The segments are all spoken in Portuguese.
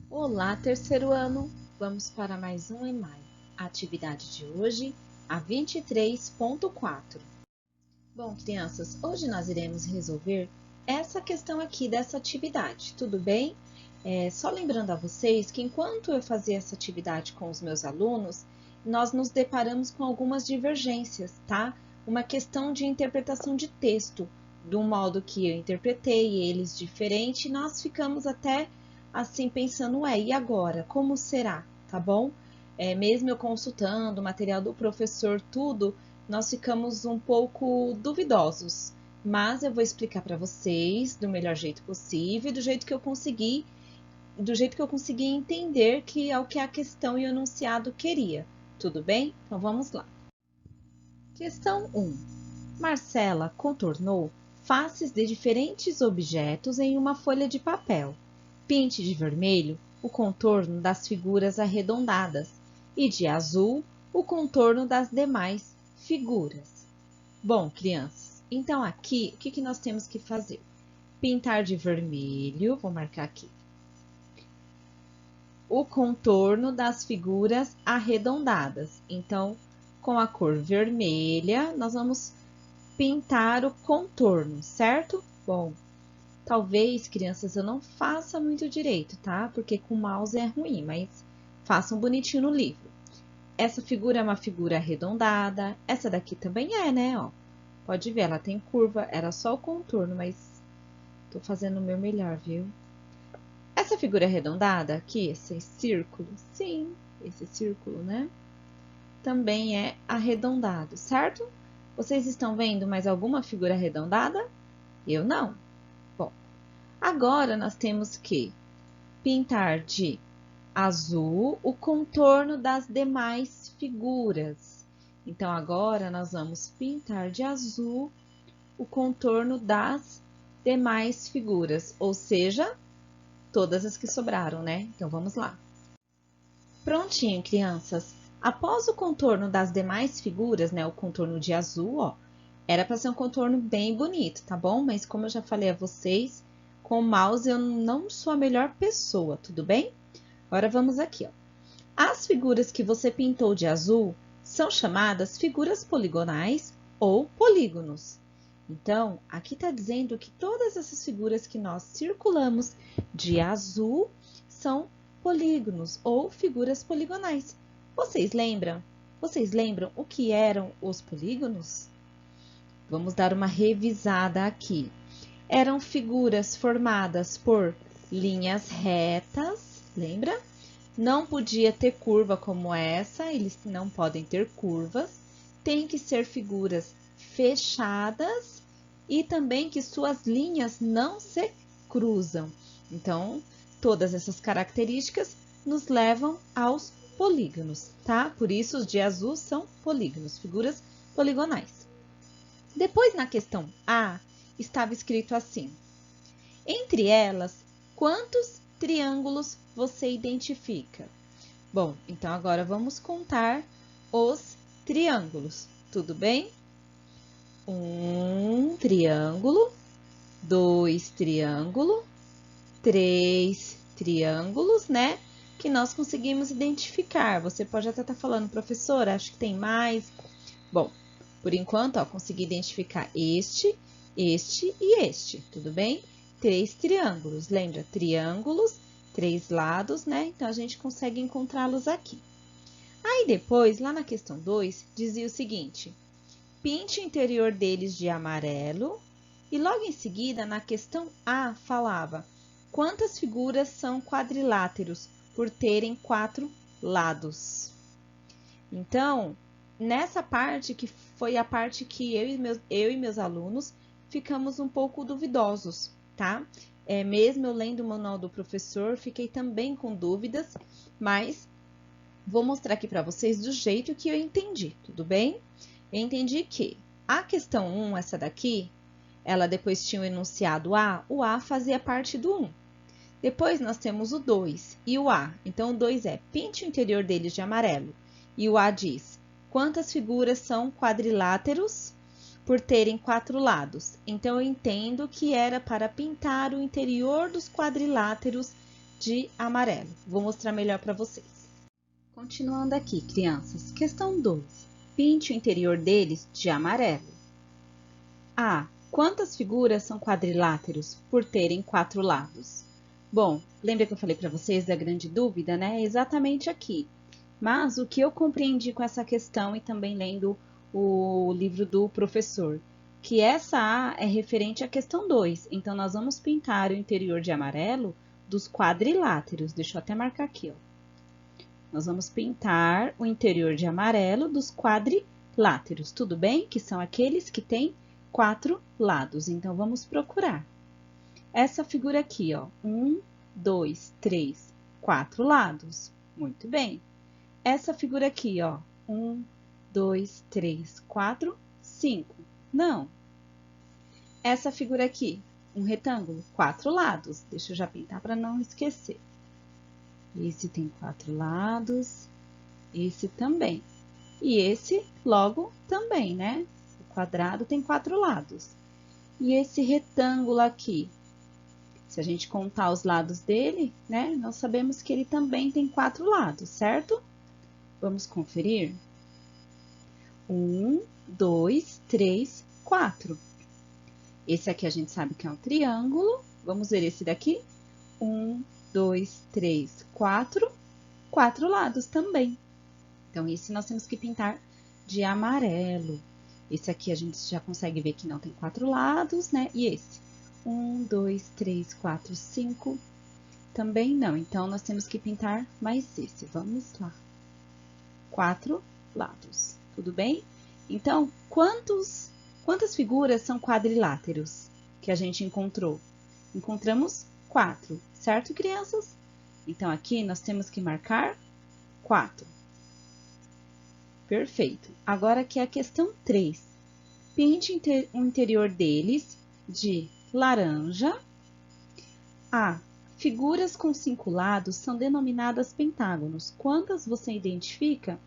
Olá, terceiro ano! Vamos para mais um EMAI. A atividade de hoje, a 23.4. Bom, crianças, hoje nós iremos resolver essa questão aqui dessa atividade, tudo bem? Só lembrando a vocês que enquanto eu fazia essa atividade com os meus alunos, nós nos deparamos com algumas divergências, tá? Uma questão de interpretação de texto, do modo que eu interpretei, eles diferente, nós ficamos até assim pensando, e agora? Como será? Tá bom? Mesmo eu consultando o material do professor, tudo, nós ficamos um pouco duvidosos. Mas eu vou explicar para vocês do melhor jeito possível, do jeito que eu consegui entender que é o que a questão e o enunciado queria. Tudo bem? Então vamos lá. Questão 1. Marcela contornou faces de diferentes objetos em uma folha de papel. Pinte de vermelho o contorno das figuras arredondadas e de azul o contorno das demais figuras. Bom, crianças, então aqui o que nós temos que fazer? Pintar de vermelho, vou marcar aqui, o contorno das figuras arredondadas. Então, com a cor vermelha, nós vamos pintar o contorno, certo? Bom, talvez, crianças, eu não faça muito direito, tá? Porque com o mouse é ruim, mas façam bonitinho no livro. Essa figura é uma figura arredondada. Essa daqui também é, né? Ó, pode ver, ela tem curva. Era só o contorno, mas tô fazendo o meu melhor, viu? Essa figura arredondada aqui, esse círculo, sim, esse círculo, né? Também é arredondado, certo? Vocês estão vendo mais alguma figura arredondada? Eu não. Bom, agora nós temos que pintar de azul o contorno das demais figuras. Então, agora nós vamos pintar de azul o contorno das demais figuras, ou seja, todas as que sobraram, né? Então, vamos lá. Prontinho, crianças. Após o contorno das demais figuras, né? O contorno de azul, ó, era para ser um contorno bem bonito, tá bom? Mas como eu já falei a vocês, com o mouse eu não sou a melhor pessoa, tudo bem? Agora vamos aqui, ó. As figuras que você pintou de azul são chamadas figuras poligonais ou polígonos. Então, aqui está dizendo que todas essas figuras que nós circulamos de azul são polígonos ou figuras poligonais. Vocês lembram? Vocês lembram o que eram os polígonos? Vamos dar uma revisada aqui. Eram figuras formadas por linhas retas, lembra? Não podia ter curva como essa, eles não podem ter curvas. Tem que ser figuras fechadas e também que suas linhas não se cruzam. Então, todas essas características nos levam aos polígonos, tá? Por isso, os de azul são polígonos, figuras poligonais. Depois, na questão A, estava escrito assim: entre elas, quantos triângulos você identifica? Bom, então agora vamos contar os triângulos, tudo bem? Um triângulo, dois triângulos, três triângulos, né? Que nós conseguimos identificar. Você pode até estar falando, professora, acho que tem mais. Bom, por enquanto, ó, consegui identificar este e este, tudo bem? Três triângulos, lembra? Triângulos, três lados, né? Então, a gente consegue encontrá-los aqui. Aí, depois, lá na questão 2, dizia o seguinte: pinte o interior deles de amarelo. E logo em seguida, na questão A, falava: quantas figuras são quadriláteros por terem 4 lados? Então, nessa parte que foi a parte que eu e meus alunos ficamos um pouco duvidosos, tá? Mesmo eu lendo o manual do professor, fiquei também com dúvidas, mas vou mostrar aqui para vocês do jeito que eu entendi, tudo bem? Eu entendi que a questão 1, essa daqui, ela depois tinha o enunciado A, o A fazia parte do 1. Depois nós temos o 2 e o A. Então, o 2 é pinte o interior deles de amarelo. E o A diz: quantas figuras são quadriláteros por terem 4 lados? Então, eu entendo que era para pintar o interior dos quadriláteros de amarelo. Vou mostrar melhor para vocês. Continuando aqui, crianças. Questão 2. Pinte o interior deles de amarelo. A. Quantas figuras são quadriláteros por terem 4 lados? Bom, lembra que eu falei para vocês da grande dúvida, né? É exatamente aqui. Mas o que eu compreendi com essa questão e também lendo o livro do professor, que essa A é referente à questão 2. Então, nós vamos pintar o interior de amarelo dos quadriláteros. Deixa eu até marcar aqui, ó. Nós vamos pintar o interior de amarelo dos quadriláteros, tudo bem? Que são aqueles que têm 4 lados. Então, vamos procurar. Essa figura aqui, ó. 1, 2, 3, 4 lados. Muito bem. Essa figura aqui, ó. 1, 2, 3, 4, 5. Não. Essa figura aqui, um retângulo, 4 lados. Deixa eu já pintar para não esquecer. Esse tem 4 lados, esse também. E esse, logo, também, né? O quadrado tem 4 lados. E esse retângulo aqui, se a gente contar os lados dele, né? Nós sabemos que ele também tem 4 lados, certo? Vamos conferir? 1, 2, 3, 4. Esse aqui a gente sabe que é um triângulo. Vamos ver esse daqui? 1, 2, 3, 4. 4 lados também. Então, esse nós temos que pintar de amarelo. Esse aqui a gente já consegue ver que não tem 4 lados, né? E esse? 1, 2, 3, 4, 5. Também não. Então, nós temos que pintar mais esse. Vamos lá. 4 lados. Tudo bem? Então, quantas figuras são quadriláteros que a gente encontrou? Encontramos 4, certo, crianças? Então, aqui nós temos que marcar 4. Perfeito. Agora aqui é a questão 3. Pinte o interior deles de laranja. A. Figuras com 5 lados são denominadas pentágonos. Quantas você identifica?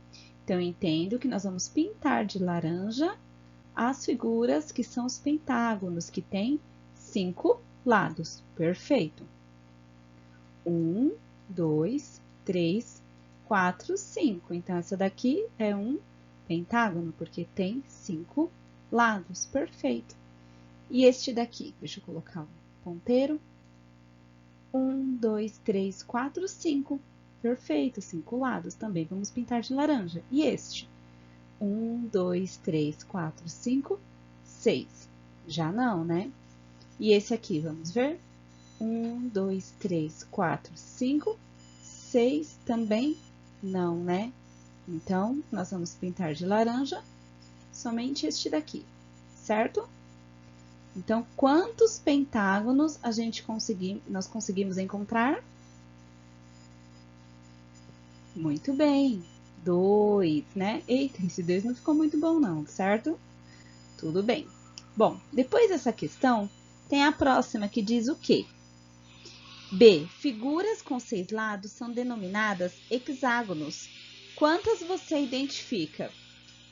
Então, eu entendo que nós vamos pintar de laranja as figuras que são os pentágonos, que têm 5 lados. Perfeito. 1, 2, 3, 4, 5. Então, essa daqui é um pentágono, porque tem 5 lados. Perfeito. E este daqui? Deixa eu colocar o ponteiro. 1, 2, 3, 4, 5. Perfeito, 5 lados. Também vamos pintar de laranja. E este? 1, 2, 3, 4, 5, 6. Já não, né? E esse aqui, vamos ver? 1, 2, 3, 4, 5, 6. Também não, né? Então, nós vamos pintar de laranja somente este daqui, certo? Então, quantos pentágonos nós conseguimos encontrar? Muito bem, 2, né? Eita, esse 2 não ficou muito bom não, certo? Tudo bem. Bom, depois dessa questão, tem a próxima que diz o quê? B. Figuras com 6 lados são denominadas hexágonos. Quantas você identifica?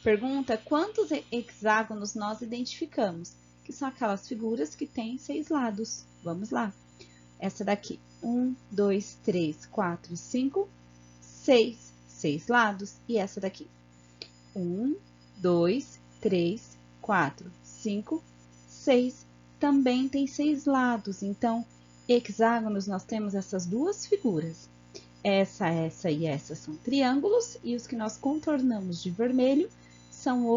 Pergunta quantos hexágonos nós identificamos, que são aquelas figuras que têm 6 lados. Vamos lá. Essa daqui, 1, 2, 3, 4, 5, 6. 6 lados. E essa daqui, 1, 2, 3, 4, 5, 6. Também tem 6 lados. Então, hexágonos, nós temos essas duas figuras. Essa e essa são triângulos. E os que nós contornamos de vermelho são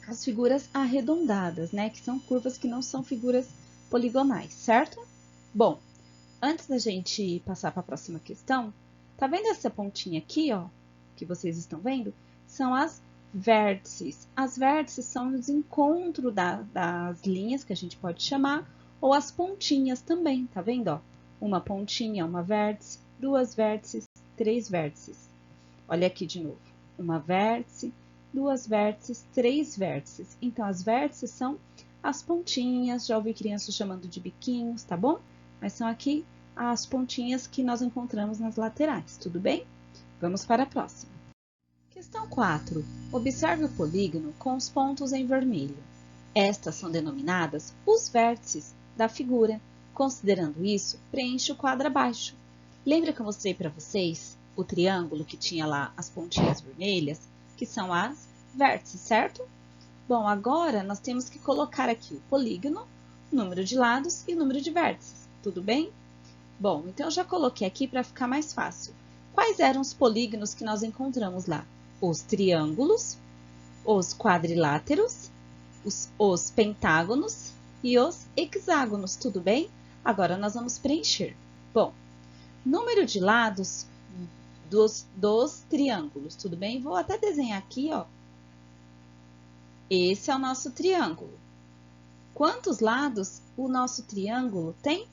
as figuras arredondadas, né? Que são curvas que não são figuras poligonais, certo? Bom, antes da gente passar para a próxima questão, tá vendo essa pontinha aqui, ó? Que vocês estão vendo? São as vértices. As vértices são os encontros das linhas, que a gente pode chamar, ou as pontinhas também, tá vendo, ó? Uma pontinha, uma vértice, 2 vértices, 3 vértices. Olha aqui de novo. Uma vértice, 2 vértices, 3 vértices. Então, as vértices são as pontinhas, já ouvi crianças chamando de biquinhos, tá bom? Mas são aqui as pontinhas que nós encontramos nas laterais, tudo bem? Vamos para a próxima. Questão 4. Observe o polígono com os pontos em vermelho. Estas são denominadas os vértices da figura. Considerando isso, preencha o quadro abaixo. Lembra que eu mostrei para vocês o triângulo que tinha lá as pontinhas vermelhas, que são as vértices, certo? Bom, agora nós temos que colocar aqui o polígono, o número de lados e o número de vértices, tudo bem? Bom, então eu já coloquei aqui para ficar mais fácil. Quais eram os polígonos que nós encontramos lá? Os triângulos, os quadriláteros, os pentágonos e os hexágonos, tudo bem? Agora nós vamos preencher. Bom, número de lados dos triângulos, tudo bem? Vou até desenhar aqui, ó. Esse é o nosso triângulo. Quantos lados o nosso triângulo tem?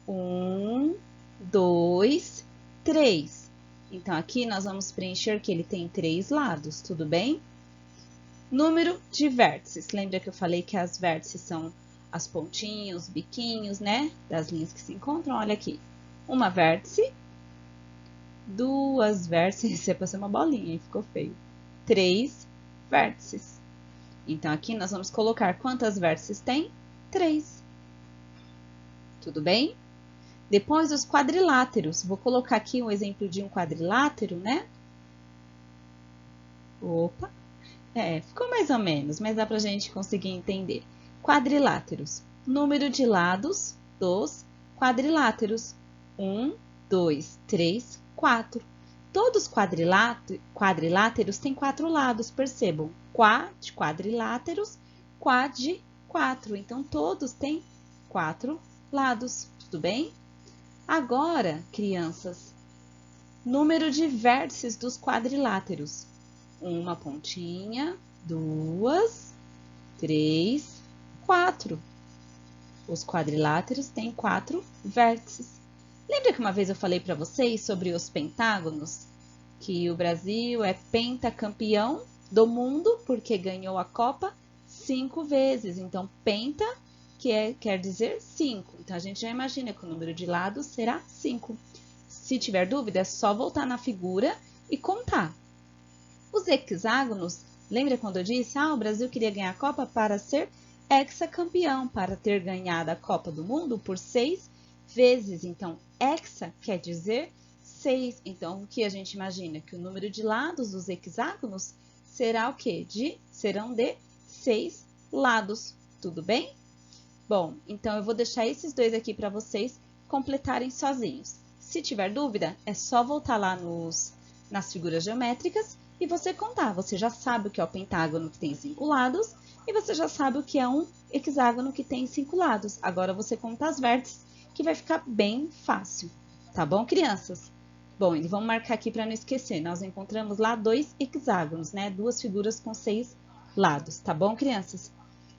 1, 2, 3. Então, aqui nós vamos preencher que ele tem 3 lados, tudo bem? Número de vértices. Lembra que eu falei que as vértices são as pontinhas, os biquinhos, né? Das linhas que se encontram. Olha aqui. Uma vértice, 2 vértices. Isso é para ser uma bolinha, hein? Ficou feio. 3 vértices. Então, aqui nós vamos colocar quantas vértices tem? 3. Tudo bem? Depois, os quadriláteros. Vou colocar aqui um exemplo de um quadrilátero, né? Opa! Ficou mais ou menos, mas dá pra gente conseguir entender. Quadriláteros. Número de lados dos quadriláteros. 1, 2, 3, 4. Todos os quadriláteros têm 4 lados, percebam. De quadriláteros, quá de 4. Então, todos têm 4 lados, tudo bem? Agora, crianças, número de vértices dos quadriláteros. Uma pontinha, 2, 3, 4. Os quadriláteros têm 4 vértices. Lembra que uma vez eu falei para vocês sobre os pentágonos? Que o Brasil é pentacampeão do mundo porque ganhou a Copa 5 vezes. Então, penta quer dizer 5. Então, a gente já imagina que o número de lados será 5. Se tiver dúvida, é só voltar na figura e contar. Os hexágonos, lembra quando eu disse, o Brasil queria ganhar a Copa para ser hexacampeão, para ter ganhado a Copa do Mundo por 6 vezes. Então, hexa quer dizer 6. Então, o que a gente imagina? Que o número de lados dos hexágonos será o quê? Serão de 6 lados. Tudo bem? Bom, então eu vou deixar esses dois aqui para vocês completarem sozinhos. Se tiver dúvida, é só voltar lá nas figuras geométricas e você contar. Você já sabe o que é o pentágono que tem 5 lados e você já sabe o que é um hexágono que tem 5 lados. Agora você conta as vértices, que vai ficar bem fácil. Tá bom, crianças? Bom, e vamos marcar aqui para não esquecer. Nós encontramos lá 2 hexágonos, né? 2 figuras com 6 lados. Tá bom, crianças?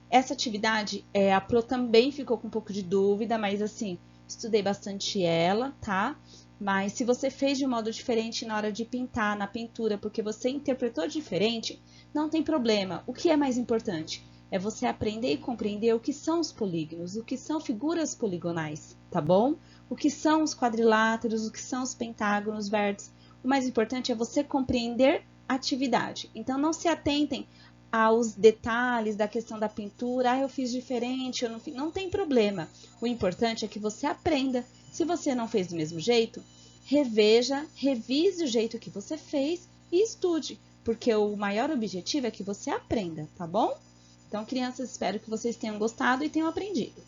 Essa atividade, a Pro também ficou com um pouco de dúvida, mas assim, estudei bastante ela, tá? Mas se você fez de um modo diferente na hora de pintar, na pintura, porque você interpretou diferente, não tem problema. O que é mais importante? É você aprender e compreender o que são os polígonos, o que são figuras poligonais, tá bom? O que são os quadriláteros, o que são os pentágonos, vértices. O mais importante é você compreender a atividade. Então, não se atentem aos detalhes da questão da pintura. Eu fiz diferente, eu não fiz. Não tem problema. O importante é que você aprenda. Se você não fez do mesmo jeito, reveja, revise o jeito que você fez e estude, porque o maior objetivo é que você aprenda, tá bom? Então, crianças, espero que vocês tenham gostado e tenham aprendido.